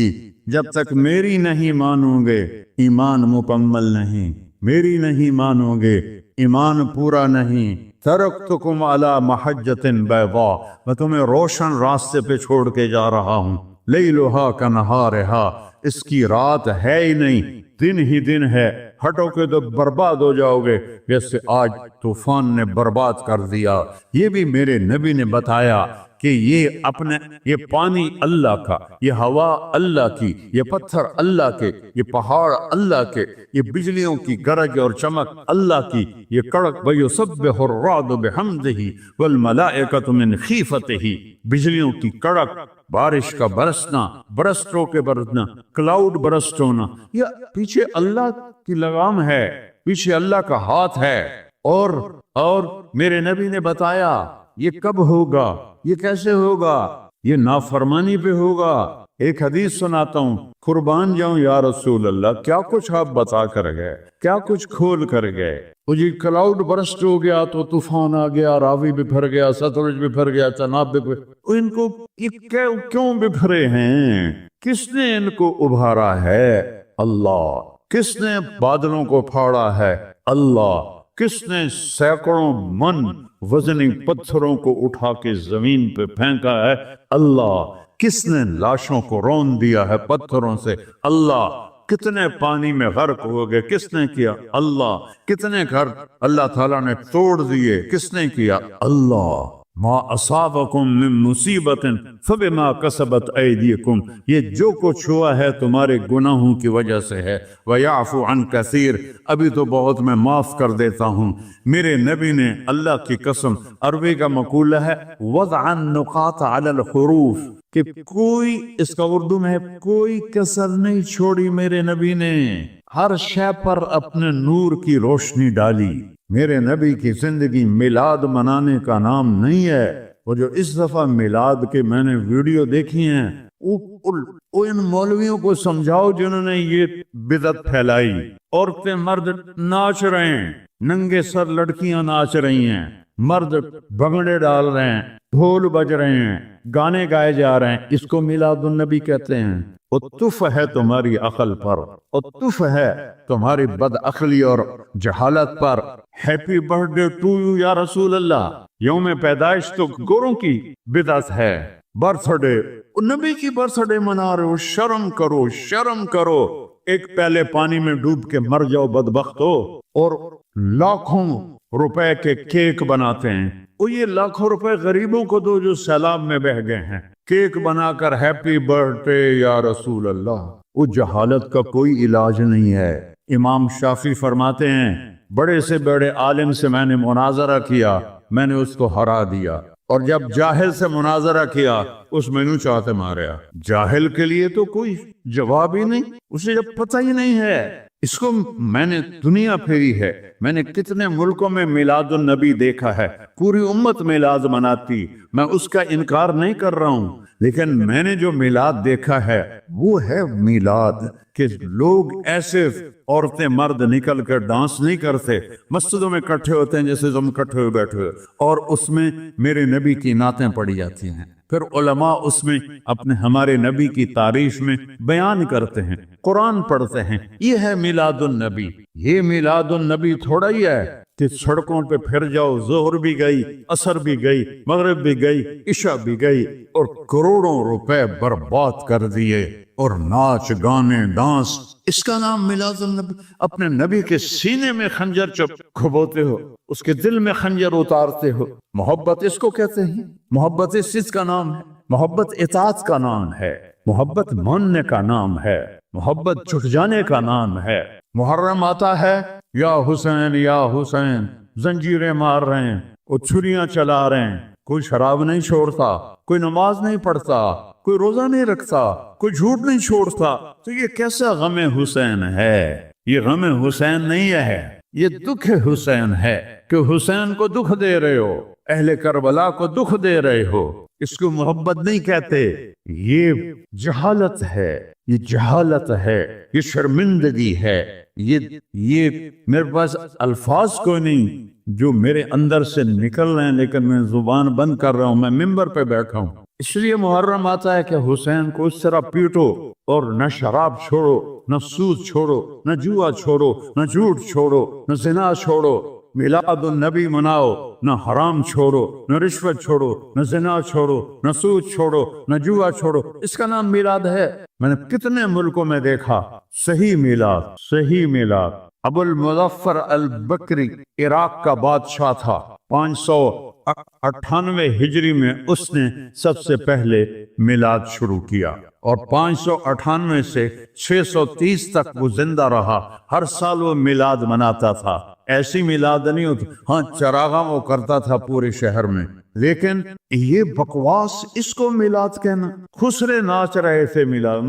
A: جب تک میری نہیں مانو گے ایمان مکمل نہیں، میری نہیں مانو گے ایمان پورا نہیں۔ ترکتکم علی محجۃ بیضاء، میں تمہیں روشن راستے پہ چھوڑ کے جا رہا ہوں، لیلھا کنہارھا، اس کی رات ہے ہی نہیں، دن ہی دن ہے، ہٹو کے تو برباد ہو جاؤ گے جیسے آج طوفان نے برباد کر دیا۔ یہ بھی میرے نبی نے بتایا کہ یہ پانی اللہ کا، یہ ہوا اللہ کی، یہ پتھر اللہ کے، یہ پہاڑ اللہ کے، یہ بجلیوں کی گرج اور چمک اللہ کی، یہ کڑک وَيُسَبِّحُ الرَّعْدُ بِحَمْدِهِ وَالْمَلَائِكَةُ مِنْ خِيفَتِهِ، بجلیوں کی کڑک، بارش کا برسنا، برسٹوں کے برسنا، کلاؤڈ برسٹ ہونا، یہ پیچھے اللہ کی لگام ہے، پیچھے اللہ کا ہاتھ ہے۔ اور میرے نبی نے بتایا یہ کب ہوگا، یہ کیسے ہوگا، یہ نافرمانی پہ ہوگا۔ ایک حدیث سناتا ہوں، قربان جاؤں یا رسول اللہ، کیا کچھ آپ بتا کر گئے، کیا کچھ کھول کر گئے۔ وہ جی کلاؤڈ برسٹ ہو گیا تو طوفان آ گیا، راوی بپھر گیا، ستلج بپھر گیا، چناب بپھر، ان کو کیوں بپھرے ہیں؟ کس نے ان کو ابھارا ہے؟ اللہ۔ کس نے بادلوں کو پھاڑا ہے؟ اللہ۔ کس نے سینکڑوں من وزنی پتھروں کو اٹھا کے زمین پہ پھینکا ہے؟ اللہ۔ کس نے لاشوں کو رون دیا ہے پتھروں سے؟ اللہ۔ کتنے پانی میں غرق ہو گئے، کس نے کیا؟ اللہ۔ کتنے گھر اللہ تعالیٰ نے توڑ دیے، کس نے کیا؟ اللہ۔ ما اصابکم من مصیبت فبما کسبت ایدیکم، یہ جو کچھ ہوا ہے تمہارے گناہوں کی وجہ سے ہے۔ ویعفو عن کثیر، ابھی تو بہت میں معاف کر دیتا ہوں۔ میرے نبی نے اللہ کی قسم، عربی کا مقولہ ہے وضع النقاط علی الحروف، کہ کوئی، اس کا اردو میں ہے کوئی کسر نہیں چھوڑی میرے نبی نے، ہر شے پر اپنے نور کی روشنی ڈالی۔ میرے نبی کی زندگی میلاد منانے کا نام نہیں ہے۔ وہ جو اس دفعہ میلاد کے میں نے ویڈیو دیکھی ہیں، ان مولویوں کو سمجھاؤ جنہوں نے یہ بدعت پھیلائی۔ عورتیں مرد ناچ رہے ہیں، ننگے سر لڑکیاں ناچ رہی ہیں، مرد بھنگڑے ڈال رہے ہیں، ڈھول بج رہے ہیں، گانے گائے جا رہے ہیں، اس کو میلاد النبی کہتے ہیں۔ اتف ہے تمہاری عقل پر، اتف ہے تمہاری بد عقلی اور جہالت پر۔ Happy birthday to you یا رسول اللہ، یوم پیدائش تو گوروں کی بدعت ہے، برتھ ڈے، نبی کی برتھ ڈے منا رہے ہو، شرم کرو، شرم کرو۔ ایک پہلے پانی میں ڈوب کے مر جاؤ بدبخت ہو، اور لاکھوں روپے کے کیک بناتے ہیں۔ وہ یہ لاکھوں روپے غریبوں کو دو جو سیلاب میں بہ گئے ہیں، کیک بنا کر ہیپی برتھ ڈے یا رسول اللہ۔ وہ جہالت کا کوئی علاج نہیں ہے۔ امام شافعی فرماتے ہیں بڑے سے بڑے عالم سے میں نے مناظرہ کیا، میں نے اس کو ہرا دیا، اور جب جاہل سے مناظرہ کیا اس میں نو چاہتے ماریا۔ جاہل کے لیے تو کوئی جواب ہی نہیں، اسے جب پتہ ہی نہیں ہے۔ اس کو میں نے دنیا پھیری ہے، میں نے کتنے ملکوں میں میلاد النبی دیکھا ہے، پوری امت میلاد مناتی، میں اس کا انکار نہیں کر رہا ہوں، لیکن میں نے جو میلاد دیکھا ہے وہ ہے میلاد کہ لوگ ایسے عورتیں مرد نکل کر ڈانس نہیں کرتے، مسجدوں میں اکٹھے ہوتے ہیں جیسے تم اکٹھے ہوئے بیٹھے ہوئے، اور اس میں میرے نبی کی نعتیں پڑھی جاتی ہیں، پھر علماء اس میں اپنے ہمارے نبی کی تعریف میں بیان کرتے ہیں، قرآن پڑھتے ہیں۔ یہ ہے میلاد النبی۔ یہ میلاد النبی تھوڑا ہی ہے کہ سڑکوں پہ پھر جاؤ، ظہر بھی گئی، عصر بھی گئی، مغرب بھی گئی، عشاء بھی گئی، اور کروڑوں روپے برباد کر دیے، اور ناچ گانے ڈانس، اس کا نام میلاد النبی۔ اپنے نبی کے سینے میں خنجر کھبوتے ہو، اس کے دل میں خنجر اتارتے ہو۔ محبت اس کو کہتے ہیں، محبت اس چیز کا نام ہے، محبت اطاعت کا نام ہے، محبت ماننے کا نام ہے، محبت چھٹ جانے کا نام ہے۔ محرم آتا ہے، یا حسین یا حسین، زنجیریں مار رہے ہیں، وہ چھریاں چلا رہے ہیں، کوئی شراب نہیں چھوڑتا، کوئی نماز نہیں پڑھتا، کوئی روزہ نہیں رکھتا، کوئی جھوٹ نہیں چھوڑتا، تو یہ کیسا غم حسین ہے؟ یہ غم حسین نہیں ہے، یہ دکھ حسین ہے کہ حسین کو دکھ دے رہے ہو، اہل کربلا کو دکھ دے رہے ہو۔ اس کو محبت نہیں کہتے، یہ جہالت ہے، یہ جہالت ہے، یہ شرمندگی ہے۔ یہ میرے پاس الفاظ کوئی نہیں جو میرے اندر سے نکل رہے ہیں، لیکن میں زبان بند کر رہا ہوں، میں ممبر پہ بیٹھا ہوں۔ اس لیے محرم آتا ہے کہ حسین کو اس طرح پیٹو، اور نہ شراب چھوڑو، نہ سود چھوڑو، نہ جوا چھوڑو، نہ جھوٹ چھوڑو، نہ زنا چھوڑو۔ میلاد النبی مناؤ، نہ حرام چھوڑو، نہ رشوت چھوڑو، نہ زنا چھوڑو، نہ سود چھوڑو، نہ جوا چھوڑو۔ اس کا نام میلاد ہے۔ میں نے کتنے ملکوں میں دیکھا صحیح میلاد، صحیح میلاد۔ ابو المظفر البکری عراق کا بادشاہ تھا، 598 ہجری میں اس نے سب سے پہلے میلاد شروع کیا، اور 598 سے 630 تک وہ زندہ رہا۔ ہر سال وہ میلاد مناتا تھا۔ ایسی میلاد نہیں ہوتی، ہاں چراغاں وہ کرتا تھا پورے شہر میں، لیکن یہ بکواس، اس کو میلاد کہنا۔ خسرے ناچ رہے تھے میلاد،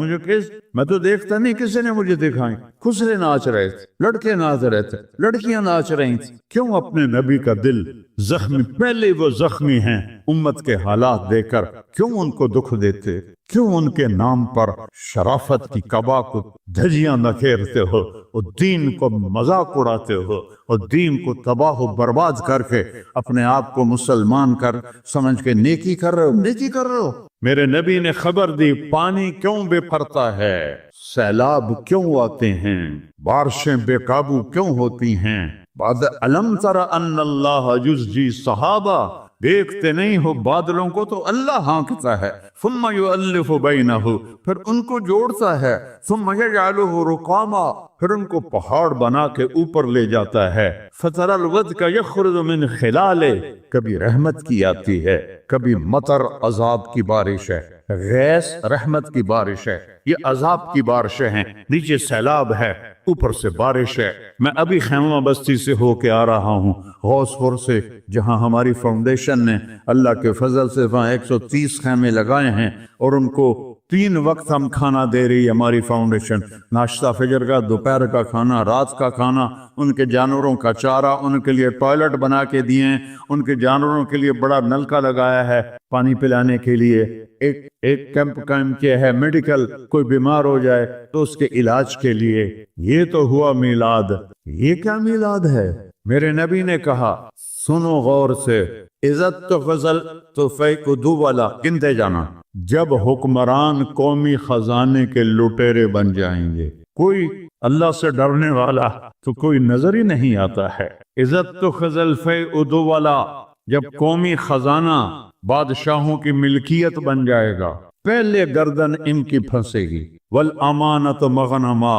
A: میں تو دیکھتا نہیں کسی نے مجھے دکھائیں۔ خسرے ناچ رہے تھے، لڑکے ناچ رہے تھے، لڑکیاں ناچ رہی تھیں۔ کیوں اپنے نبی کا دل زخمی، پہلے وہ زخمی ہیں امت کے حالات دیکھ کر، کیوں ان کو دکھ دیتے؟ کیوں ان کے نام پر شرافت کی قبا کو دھجیاں نکھیرتے ہو، اور دین کو مذاق اڑاتے ہو، اور دین کو تباہ و برباد کر کے اپنے آپ کو مسلمان کر سمجھ کے نیکی کر رہے ہو؟ نیکی کر رہے ہو۔ میرے نبی نے خبر دی، پانی کیوں بے پھرتا ہے، سیلاب کیوں آتے ہیں، بارشیں بے قابو کیوں ہوتی ہیں۔ بعد علم تر ان اللہ یزجی صحابہ، دیکھتے نہیں ہو بادلوں کو تو اللہ ہانکتا ہے، ثم یؤلف بینہ، پھر ان کو جوڑتا ہے، ثم یجعلہ رقاما، پھر ان کو پہاڑ بنا کے اوپر لے جاتا ہے، فتر الودق یخرج من خلالہ، کبھی رحمت کی آتی ہے، کبھی مطر عذاب کی بارش ہے، غیث رحمت کی بارش ہے، یہ عذاب کی بارشیں ہیں، نیچے سیلاب ہے، اوپر سے بارش ہے۔ میں ابھی خیمہ بستی سے ہو کے آ رہا ہوں، غوث خور سے، جہاں ہماری فاؤنڈیشن نے اللہ کے فضل سے وہاں 130 خیمے لگائے ہیں، اور ان کو 3 وقت ہم کھانا دے رہی ہے ہماری فاؤنڈیشن، ناشتہ فجر کا، دوپہر کا کھانا، رات کا کھانا، ان کے جانوروں کا چارہ، ان کے لیے ٹوائلٹ بنا کے دیے ہیں، ان کے جانوروں کے لیے بڑا نلکا لگایا ہے پانی پلانے کے لیے، ایک کیمپ قائم کیا ہے میڈیکل، کوئی بیمار ہو جائے تو اس کے علاج کے لیے۔ یہ تو ہوا میلاد۔ یہ کیا میلاد ہے؟ میرے نبی نے کہا، سنو غور سے، عزت تو فضل تو فیق دوبالا، گنتے جانا، جب حکمران قومی خزانے کے لٹیرے بن جائیں گے، کوئی اللہ سے ڈرنے والا تو کوئی نظر ہی نہیں آتا ہے۔ عزت تو فضل فیق دوبالا، جب قومی خزانہ بادشاہوں کی ملکیت بن جائے گا، پہلے گردن ان کی پھنسے گی۔ والامانت مغنما،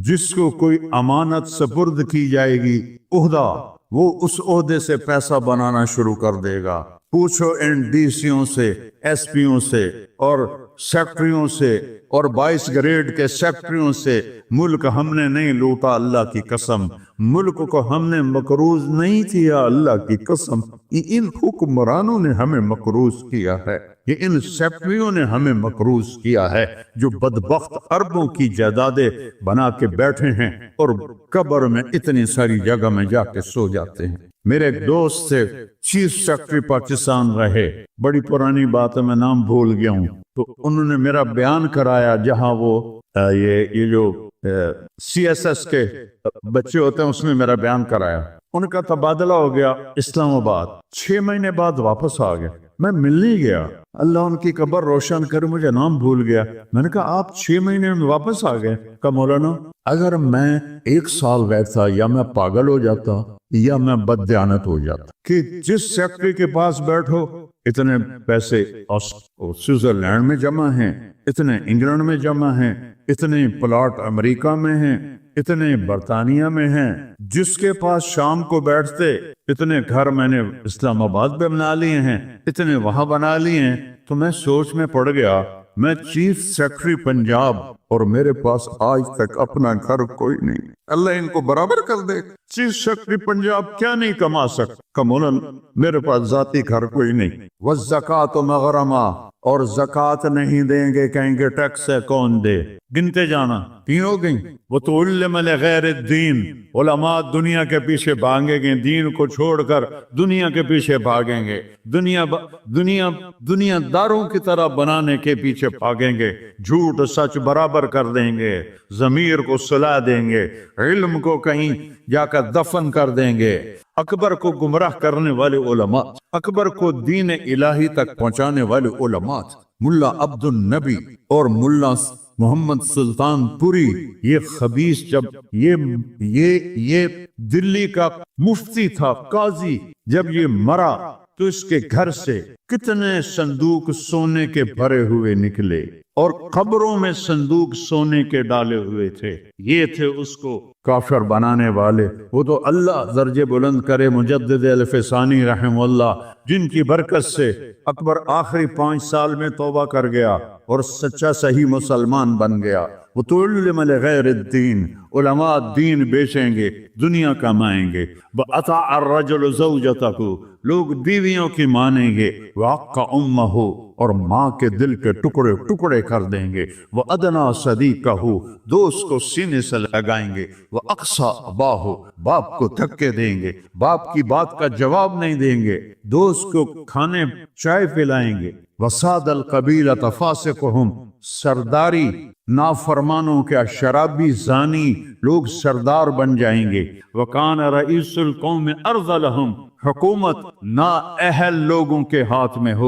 A: جس کو کوئی امانت سپرد کی جائے گی عہدہ، وہ اس عہدے سے پیسہ بنانا شروع کر دے گا۔ پوچھو ان ڈی سیوں سے، ایس پیوں سے اور سیکٹریوں سے اور 22 گریڈ کے سیکٹریوں سے، ملک ہم نے نہیں لوٹا اللہ کی قسم، ملک کو ہم نے مقروض نہیں کیا اللہ کی قسم، یہ ان حکمرانوں نے ہمیں مقروض کیا ہے، یہ ان سیکٹریوں نے ہمیں مقروض کیا ہے، جو بدبخت اربوں کی جائیدادیں بنا کے بیٹھے ہیں اور قبر میں اتنی ساری جگہ میں جا کے سو جاتے ہیں۔ میرے ایک دوست سے چیف سیکرٹری پاکستان رہے، بڑی پرانی بات ہے، میں نام بھول گیا ہوں، تو انہوں نے میرا بیان کرایا جہاں وہ یہ جو سی ایس ایس کے بچے ہوتے ہیں اس میں میرا بیان کرایا۔ ان کا تبادلہ ہو گیا اسلام آباد، 6 مہینے بعد واپس آ گیا، میں ملنے گیا، اللہ ان کی قبر روشن کرے، مجھے نام بھول گیا۔ میں نے کہا آپ 6 مہینے میں واپس آ گئے؟ کہا مولانا اگر میں 1 سال بیٹھتا یا میں پاگل ہو جاتا یا میں بددیانت ہو جاتا، کہ جس سیکٹری کے پاس بیٹھو اتنے پیسے سوئٹزرلینڈ میں جمع ہیں، اتنے انگلینڈ میں جمع ہیں، اتنے پلاٹ امریکہ میں ہیں، اتنے برطانیہ میں ہیں، جس کے پاس شام کو بیٹھتے اتنے گھر میں نے اسلام آباد پہ بنا لیے ہیں، اتنے وہاں بنا لیے ہیں۔ تو میں سوچ میں پڑ گیا، میں چیف سیکرٹری پنجاب اور میرے پاس آج تک اپنا گھر کوئی نہیں، اللہ ان کو برابر کر دے۔ چیف سیکرٹری پنجاب کیا نہیں کما سکتا؟ مولانا میرے پاس ذاتی گھر کوئی نہیں۔ والزکوٰۃ مغرمہ، اور زکوٰۃ نہیں دیں گے، کہیں گے ٹیکس ہے کون دے، گنتے جانا، 3 ہو گئی۔ وَتُعَلِّمَ لِغَيْرِ الدِّينِ، علماء دنیا کے پیچھے بھاگیں گے، دین کو چھوڑ کر دنیا کے پیچھے بھاگیں گے، دنیا داروں کی طرح بنانے کے پیچھے بھاگیں گے، جھوٹ سچ برابر کر دیں گے، ضمیر کو سلا دیں گے، علم کو کہیں جا کر دفن کر دیں گے۔ اکبر کو گمراہ کرنے والے علماء، اکبر کو دین الہی تک پہنچانے والے علماء، ملا عبد النبی اور ملا محمد سلطان پوری، یہ خبیث جب یہ دلی کا مفتی تھا، قاضی، جب یہ مرا تو اس کے گھر سے کتنے صندوق سونے کے بھرے ہوئے نکلے، اور قبروں میں صندوق سونے کے ڈالے ہوئے تھے۔ یہ تھے اس کو کافر بنانے والے۔ وہ تو اللہ درجے بلند کرے مجدد الفسانی رحمہ اللہ، جن کی برکت سے اکبر آخری 5 سال میں توبہ کر گیا اور سچا صحیح مسلمان بن گیا۔ وَتُعَلِّمَ لِغَيْرِ الدِّينِ، علماء دین بیچیں گے، دنیا کمائیں گے۔ وَأَطَاعَ الرَّجُلُ زَوْجَتَهُ، لوگ بیویوں کی مانیں گے۔ وَعَقَّ أُمَّهُ، اور ماں کے دل کے ٹکڑے ٹکڑے کر دیں گے۔ وَأَدْنَىٰ صَدِيقَهُ، دوست کو سینے سے لگائیں گے۔ وَأَقْصَىٰ أَبَاهُ، باپ کو دھکے دیں گے، باپ کی بات کا جواب نہیں دیں گے، دوست کو کھانے چائے پلائیں گے۔ وَسَادَ الْقَبِيلَةَ فَاسِقُهُمْ، سرداری نافرمانوں کے شرابی زانی لوگ سردار بن جائیں گے۔ وَكَانَ رَئِيسُ الْقَوْمِ أَرْذَلَهُمْ، حکومت نا اہل لوگوں کے ہاتھ میں ہو۔